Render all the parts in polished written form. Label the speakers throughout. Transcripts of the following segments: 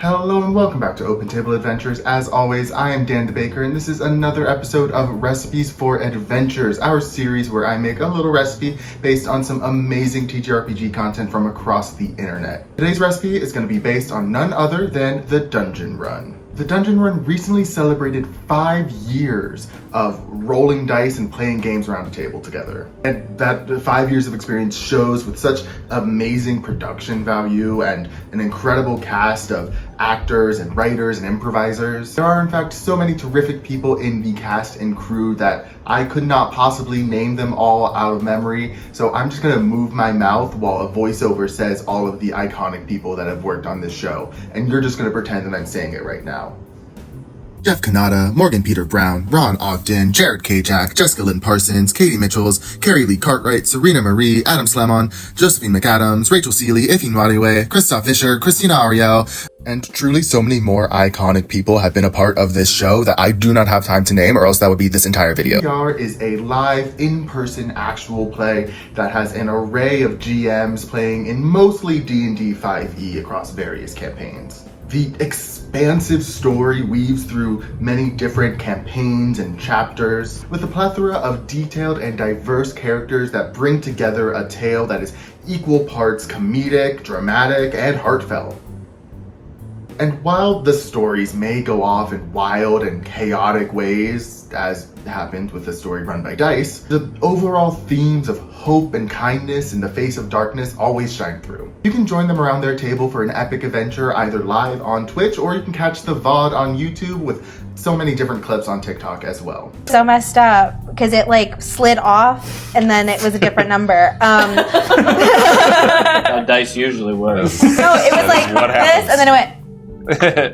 Speaker 1: Hello and welcome back to Open Table Adventures. As always, I am Dan the Baker, and this is another episode of Recipes for Adventures, our series where I make a little recipe based on some amazing TTRPG content from across the internet. Today's recipe is going to be based on none other than the Dungeon Run. The Dungeon Run recently celebrated 5 years of rolling dice and playing games around a table together. And that 5 years of experience shows with such amazing production value and an incredible cast of actors and writers and improvisers. There are in fact so many terrific people in the cast and crew that I could not possibly name them all out of memory, so I'm just gonna move my mouth while a voiceover says all of the iconic people that have worked on this show, and you're just gonna pretend that I'm saying it right now. Jeff Kanata, Morgan Peter Brown, Ron Ogden, Jared K. Jack, Jessica Lynn Parsons, Katie Mitchells, Carrie Lee Cartwright, Serena Marie, Adam Slamon, Josephine McAdams, Rachel Seeley, Ifi Nwadiwe, Christoph Fisher, Christina Ariel, and truly so many more iconic people have been a part of this show that I do not have time to name, or else that would be this entire video. VR is a live, in-person actual play that has an array of GMs playing in mostly D&D 5e across various campaigns. The expansive story weaves through many different campaigns and chapters, with a plethora of detailed and diverse characters that bring together a tale that is equal parts comedic, dramatic, and heartfelt. And while the stories may go off in wild and chaotic ways, as happened with the story run by Dice, the overall themes of hope and kindness in the face of darkness always shine through. You can join them around their table for an epic adventure either live on Twitch, or you can catch the VOD on YouTube with so many different clips on TikTok as well.
Speaker 2: So messed up because it like slid off and then it was a different number.
Speaker 3: How dice usually works.
Speaker 2: No, it was like this and then it went. Anywho,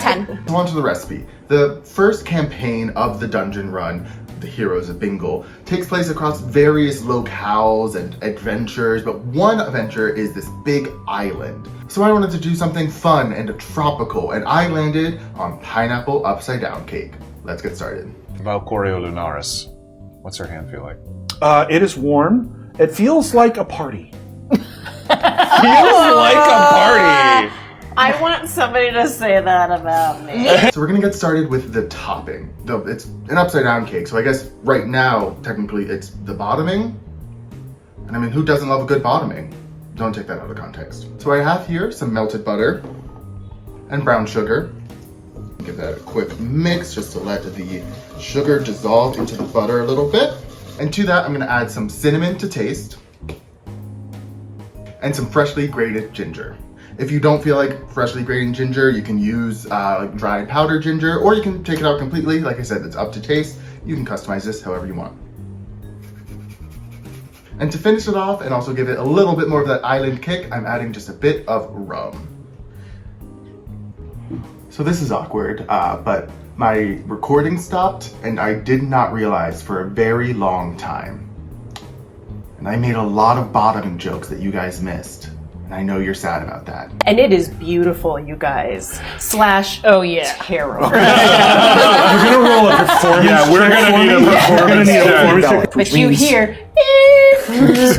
Speaker 2: 10.
Speaker 1: So on to the recipe. The first campaign of the Dungeon Run, The Heroes of Bingle, takes place across various locales and adventures, but one adventure is this big island. So I wanted to do something fun and tropical, and I landed on Pineapple Upside-down Cake. Let's get started.
Speaker 4: Valcorio Lunaris. What's her hand feel like?
Speaker 5: It is warm. It feels like a party.
Speaker 4: Feels like a party!
Speaker 6: I want somebody to say that about me.
Speaker 1: So we're gonna get started with the topping. It's an upside-down cake, so I guess right now, technically, it's the bottoming. And I mean, who doesn't love a good bottoming? Don't take that out of context. So I have here some melted butter and brown sugar. Give that a quick mix just to let the sugar dissolve into the butter a little bit. And to that, I'm gonna add some cinnamon to taste and some freshly grated ginger. If you don't feel like freshly grating ginger, you can use like dried powdered ginger, or you can take it out completely. Like I said, it's up to taste. You can customize this however you want. And to finish it off and also give it a little bit more of that island kick, I'm adding just a bit of rum. So this is awkward, but my recording stopped and I did not realize for a very long time. And I made a lot of bottoming jokes that you guys missed. And I know you're sad about that.
Speaker 6: And it is beautiful, you guys. /
Speaker 3: Oh yeah.
Speaker 6: terrible.
Speaker 5: We're gonna roll a performance.
Speaker 4: Yeah, we're gonna need a performance check.
Speaker 6: But you hear,
Speaker 3: Is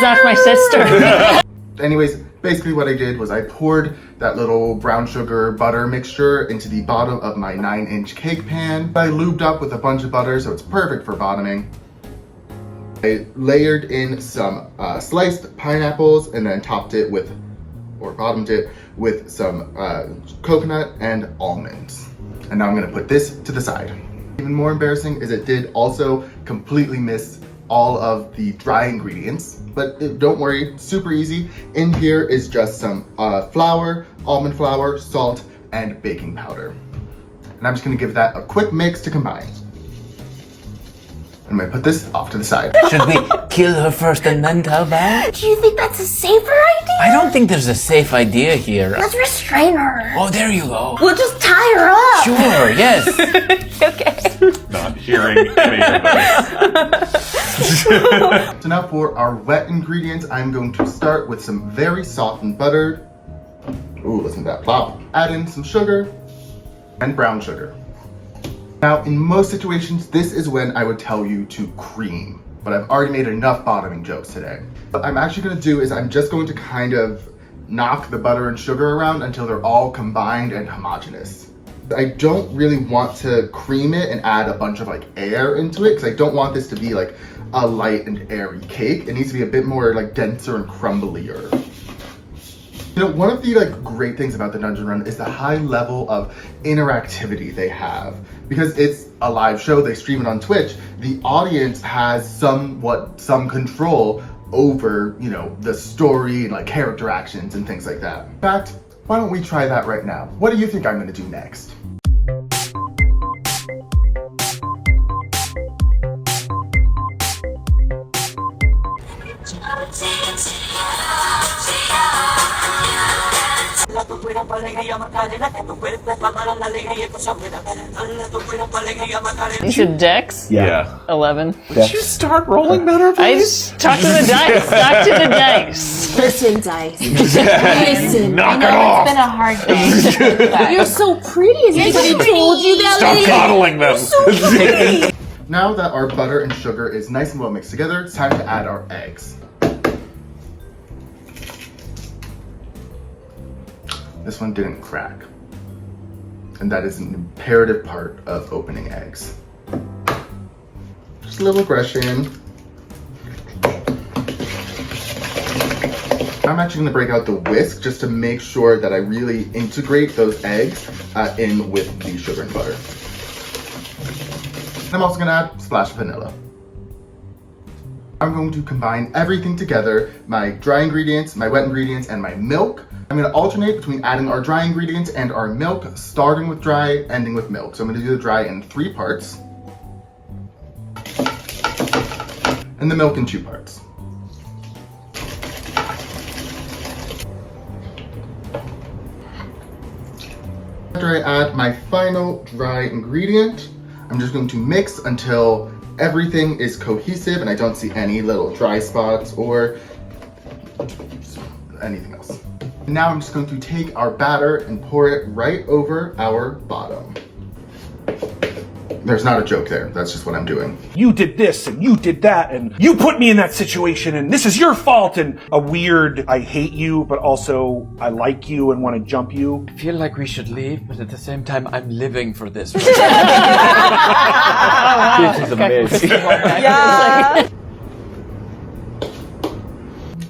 Speaker 3: that my sister?
Speaker 1: Anyways, basically what I did was I poured that little brown sugar butter mixture into the bottom of my 9-inch cake pan. I lubed up with a bunch of butter, so it's perfect for bottoming. I layered in some sliced pineapples and then topped it with, or bottomed it with some coconut and almonds. And now I'm gonna put this to the side. Even more embarrassing is it did also completely miss all of the dry ingredients, but don't worry, super easy. In here is just some flour, almond flour, salt, and baking powder. And I'm just gonna give that a quick mix to combine. I'm gonna put this off to the side.
Speaker 7: Should we kill her first and then tell back?
Speaker 8: Do you think that's a safer idea?
Speaker 7: I don't think there's a safe idea here.
Speaker 8: Let's restrain her.
Speaker 7: Oh, there you go.
Speaker 8: We'll just tie her up.
Speaker 7: Sure, yes.
Speaker 2: Okay.
Speaker 4: Not hearing any of this.
Speaker 1: So now for our wet ingredients, I'm going to start with some very softened butter. Ooh, listen to that plop. Add in some sugar and brown sugar. Now, in most situations, this is when I would tell you to cream. but I've already made enough bottoming jokes today. What I'm actually gonna do is I'm just going to kind of knock the butter and sugar around until they're all combined and homogeneous. I don't really want to cream it and add a bunch of like air into it, because I don't want this to be like a light and airy cake. It needs to be a bit more like denser and crumblier. You know, one of the like great things about the Dungeon Run is the high level of interactivity they have. Because it's a live show, they stream it on Twitch, the audience has some control over, you know, the story and like character actions and things like that. In fact, why don't we try that right now? What do you think I'm gonna do next?
Speaker 3: You should Dex?
Speaker 4: Yeah.
Speaker 3: 11.
Speaker 5: Would you start rolling better,
Speaker 3: I
Speaker 5: please?
Speaker 3: just talk to the dice. Talk to the dice.
Speaker 8: Listen, Dice. Listen.
Speaker 4: Knock
Speaker 8: I
Speaker 4: it
Speaker 8: know
Speaker 4: off.
Speaker 8: it's been a hard day. You're so pretty. Has anybody told you that?
Speaker 4: Stop coddling them.
Speaker 1: Now that our butter and sugar is nice and well mixed together, it's time to add our eggs. This one didn't crack. And that is an imperative part of opening eggs. Just a little aggression. I'm actually gonna break out the whisk just to make sure that I really integrate those eggs in with the sugar and butter. I'm also gonna add a splash of vanilla. I'm going to combine everything together, my dry ingredients, my wet ingredients, and my milk. I'm gonna alternate between adding our dry ingredients and our milk, starting with dry, ending with milk. So I'm gonna do the dry in 3 parts, and the milk in 2 parts. After I add my final dry ingredient, I'm just going to mix until everything is cohesive and I don't see any little dry spots or anything else. Now I'm just going to take our batter and pour it right over our bottom. There's not a joke there, that's just what I'm doing.
Speaker 5: You did this and you did that and you put me in that situation and this is your fault, and a weird I hate you but also I like you and want to jump you.
Speaker 7: I feel like we should leave, but at the same time, I'm living for this.
Speaker 3: This is amazing.
Speaker 2: Yeah.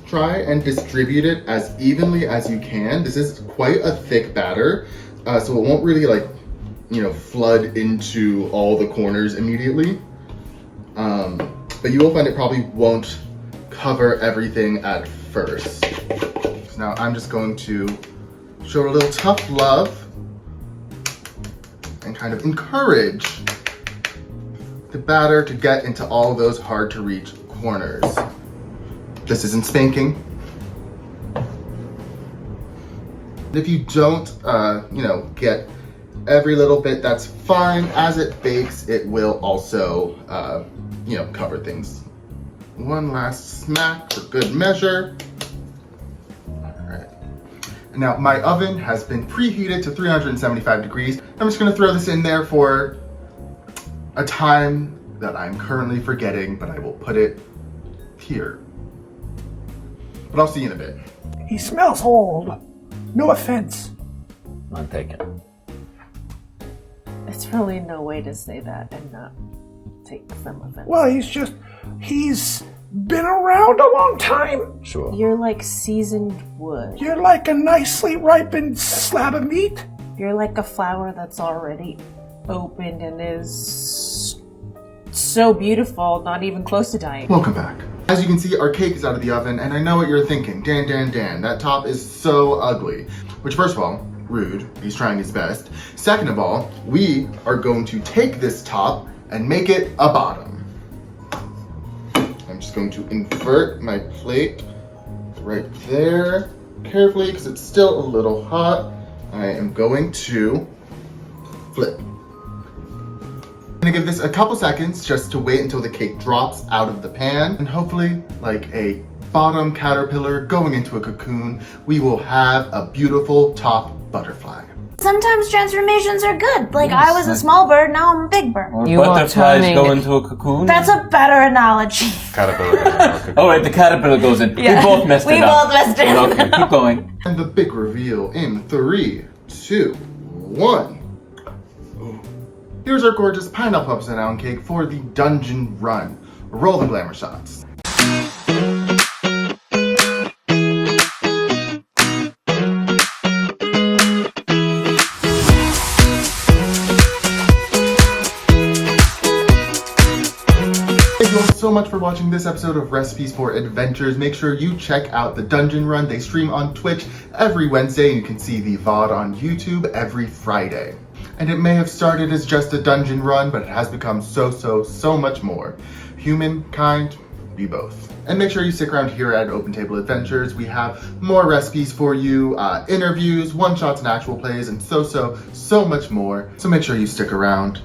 Speaker 1: Try and distribute it as evenly as you can. This is quite a thick batter, so it won't really like, you know, flood into all the corners immediately. But you will find it probably won't cover everything at first. So now I'm just going to show a little tough love and kind of encourage the batter to get into all those hard to reach corners. This isn't spanking. If you don't, you know, get every little bit, that's fine. As it bakes, it will also, you know, cover things. One last smack for good measure. All right. Now, my oven has been preheated to 375 degrees. I'm just gonna throw this in there for a time that I'm currently forgetting, but I will put it here. But I'll see you in a bit.
Speaker 5: He smells old. No offense.
Speaker 7: None taken.
Speaker 6: It's really no way to say that and not take some of it.
Speaker 5: Well, he's been around a long time.
Speaker 7: Sure.
Speaker 6: You're like seasoned wood.
Speaker 5: You're like a nicely ripened slab of meat.
Speaker 6: You're like a flower that's already opened and is so beautiful, not even close to dying.
Speaker 1: Welcome back. As you can see, our cake is out of the oven, and I know what you're thinking. Dan, that top is so ugly. Which, first of all, rude. He's trying his best. Second of all, we are going to take this top and make it a bottom. I'm just going to invert my plate right there carefully because it's still a little hot. I am going to flip. I'm gonna give this a couple seconds just to wait until the cake drops out of the pan, and hopefully, like a bottom caterpillar going into a cocoon, we will have a beautiful top butterfly.
Speaker 2: Sometimes transformations are good. Like I was a small bird, now I'm a big bird.
Speaker 7: Or
Speaker 3: You are
Speaker 7: butterflies
Speaker 3: turning-
Speaker 7: go into a cocoon.
Speaker 2: That's a better analogy.
Speaker 4: Caterpillar.
Speaker 7: Oh, right, the caterpillar goes in.
Speaker 2: Yeah.
Speaker 7: We both messed
Speaker 2: We
Speaker 7: it up.
Speaker 2: both messed it
Speaker 7: Okay,
Speaker 2: up.
Speaker 7: keep going.
Speaker 1: And the big reveal in 3, 2, 1. Here's our gorgeous pineapple upside-down cake for the dungeon run. Roll the glamour shots. Thank you all so much for watching this episode of Recipes for Adventures. Make sure you check out the Dungeon Run. They stream on Twitch every Wednesday, and you can see the VOD on YouTube every Friday. And it may have started as just a dungeon run, but it has become so much more. Humankind, be both. And make sure you stick around here at Open Table Adventures. We have more recipes for you, interviews, one-shots and actual plays, and so much more. So make sure you stick around.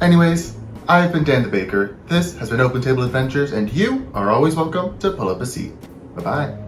Speaker 1: Anyways, I've been Dan the Baker. This has been Open Table Adventures, and you are always welcome to pull up a seat. Bye-bye.